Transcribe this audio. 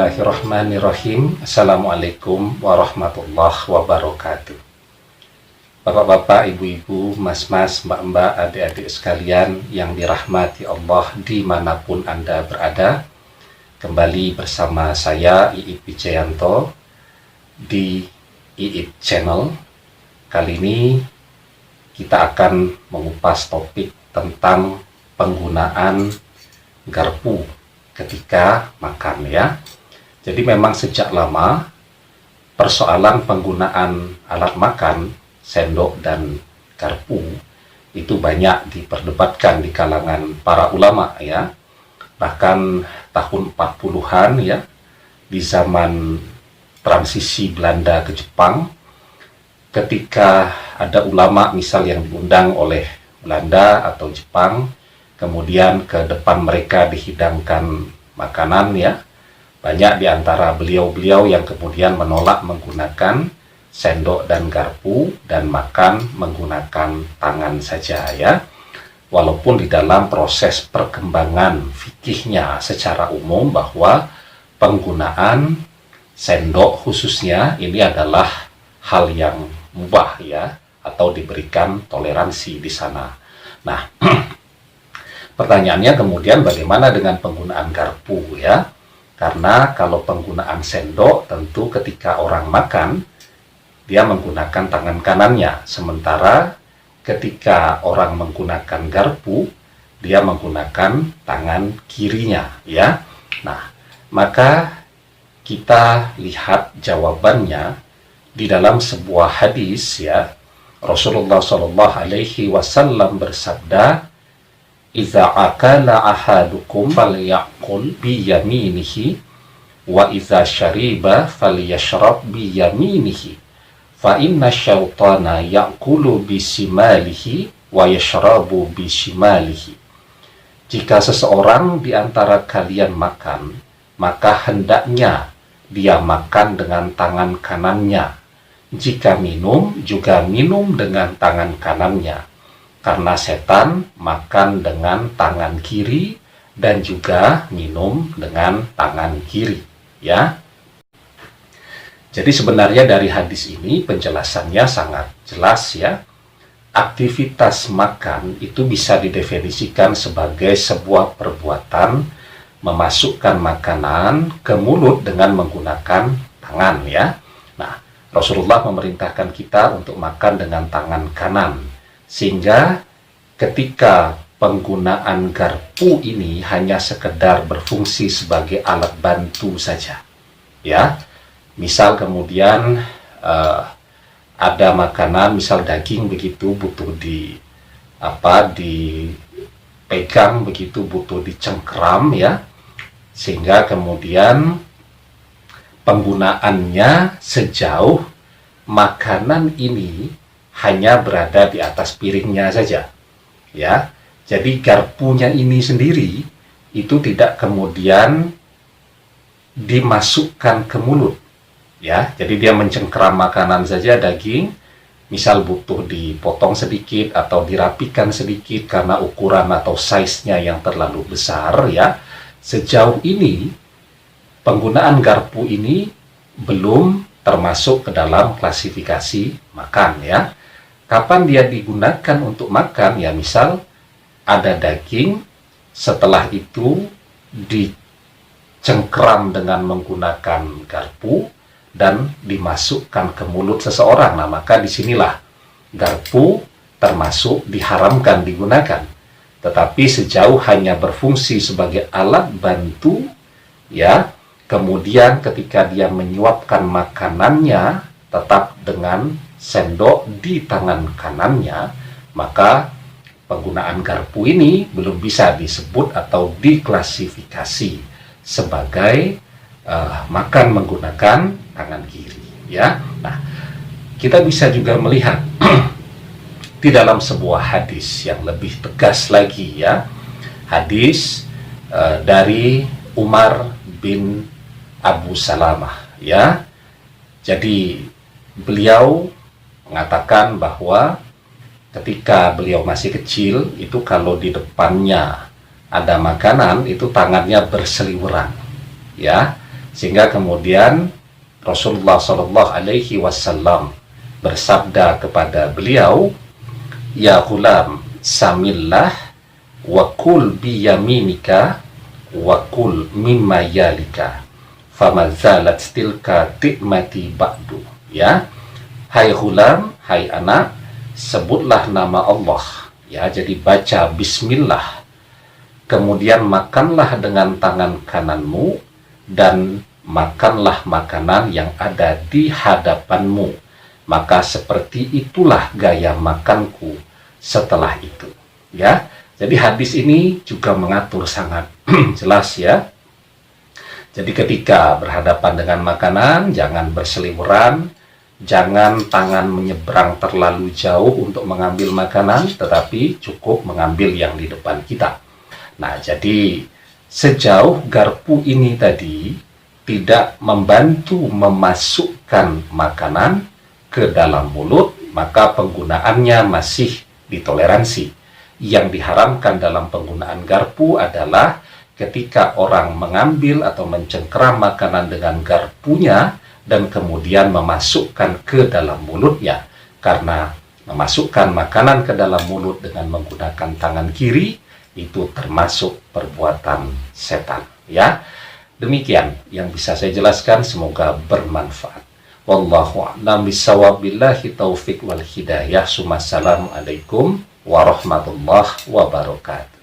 Bismillahirrahmanirrahim. Assalamualaikum warahmatullahi wabarakatuh. Bapak-bapak, ibu-ibu, mas-mas, mbak-mbak, adik-adik sekalian yang dirahmati Allah dimanapun Anda berada, kembali bersama saya Iip Wijayanto di Iip Channel. Kali ini kita akan mengupas topik tentang penggunaan garpu ketika makan, ya. Jadi memang sejak lama persoalan penggunaan alat makan, sendok dan garpu itu banyak diperdebatkan di kalangan para ulama, ya. Bahkan tahun 40-an, ya, di zaman transisi Belanda ke Jepang, ketika ada ulama misal yang diundang oleh Belanda atau Jepang, kemudian ke depan mereka dihidangkan makanan, ya. Banyak di antara beliau-beliau yang kemudian menolak menggunakan sendok dan garpu dan makan menggunakan tangan saja, ya. Walaupun di dalam proses perkembangan fikihnya secara umum bahwa penggunaan sendok khususnya ini adalah hal yang mubah, ya, atau diberikan toleransi di sana. Nah, pertanyaannya kemudian bagaimana dengan penggunaan garpu, ya? Karena kalau penggunaan sendok tentu ketika orang makan dia menggunakan tangan kanannya, sementara ketika orang menggunakan garpu dia menggunakan tangan kirinya, ya. Nah, maka kita lihat jawabannya di dalam sebuah hadis, ya. Rasulullah Shallallahu Alaihi Wasallam bersabda, "Iza akala ahadukum falyakul biyaminihi, wa iza syariba falyashrab biyaminihi, fa inna syaitana yakulu bisimalihi wa yashrabu bisimalihi." Jika seseorang di antara kalian makan, maka hendaknya dia makan dengan tangan kanannya. Jika minum, juga minum dengan tangan kanannya. Karena setan makan dengan tangan kiri dan juga minum dengan tangan kiri, ya. Jadi sebenarnya dari hadis ini penjelasannya sangat jelas, ya. Aktivitas makan itu bisa didefinisikan sebagai sebuah perbuatan memasukkan makanan ke mulut dengan menggunakan tangan, ya. Nah, Rasulullah memerintahkan kita untuk makan dengan tangan kanan. Sehingga ketika penggunaan garpu ini hanya sekedar berfungsi sebagai alat bantu saja, ya. Misal kemudian ada makanan, misal daging begitu butuh dipegang begitu, butuh dicengkeram, ya. Sehingga kemudian penggunaannya sejauh makanan ini hanya berada di atas piringnya saja, ya. Jadi garpunya ini sendiri itu tidak kemudian dimasukkan ke mulut, ya. Jadi dia mencengkeram makanan saja, daging misal butuh dipotong sedikit atau dirapikan sedikit karena ukuran atau size-nya yang terlalu besar, ya. Sejauh ini penggunaan garpu ini belum termasuk ke dalam klasifikasi makan, ya. Kapan dia digunakan untuk makan? Ya, misal ada daging, setelah itu dicengkeram dengan menggunakan garpu dan dimasukkan ke mulut seseorang. Nah, maka disinilah garpu termasuk diharamkan digunakan. Tetapi sejauh hanya berfungsi sebagai alat bantu, ya, kemudian ketika dia menyuapkan makanannya tetap dengan sendok di tangan kanannya, maka penggunaan garpu ini belum bisa disebut atau diklasifikasi sebagai makan menggunakan tangan kiri, ya. Nah, kita bisa juga melihat di dalam sebuah hadis yang lebih tegas lagi, ya. Hadis dari Umar bin Abu Salamah, ya. Jadi beliau mengatakan bahwa ketika beliau masih kecil itu kalau di depannya ada makanan itu tangannya berseliweran, ya. Sehingga kemudian Rasulullah Shallallahu Alaihi Wasallam bersabda kepada beliau, "Ya ghulam, samillah wa kul biyaminika wa kul mimma yalika famazalat tilka tikmati ba'du." Ya, hai ghulam, hai anak, sebutlah nama Allah. Ya, jadi baca bismillah. Kemudian makanlah dengan tangan kananmu dan makanlah makanan yang ada di hadapanmu. Maka seperti itulah gaya makanku setelah itu. Ya, jadi hadis ini juga mengatur sangat jelas ya. Jadi ketika berhadapan dengan makanan, jangan berseliweran, jangan tangan menyeberang terlalu jauh untuk mengambil makanan, tetapi cukup mengambil yang di depan kita. Nah, jadi sejauh garpu ini tadi tidak membantu memasukkan makanan ke dalam mulut, maka penggunaannya masih ditoleransi. Yang diharamkan dalam penggunaan garpu adalah ketika orang mengambil atau mencengkeram makanan dengan garpunya dan kemudian memasukkan ke dalam mulutnya. Karena memasukkan makanan ke dalam mulut dengan menggunakan tangan kiri itu termasuk perbuatan setan. Ya, demikian yang bisa saya jelaskan, semoga bermanfaat. Wallahu a'lam bishawab, billahi taufik wal hidayah. Assalamualaikum warahmatullahi wabarakatuh.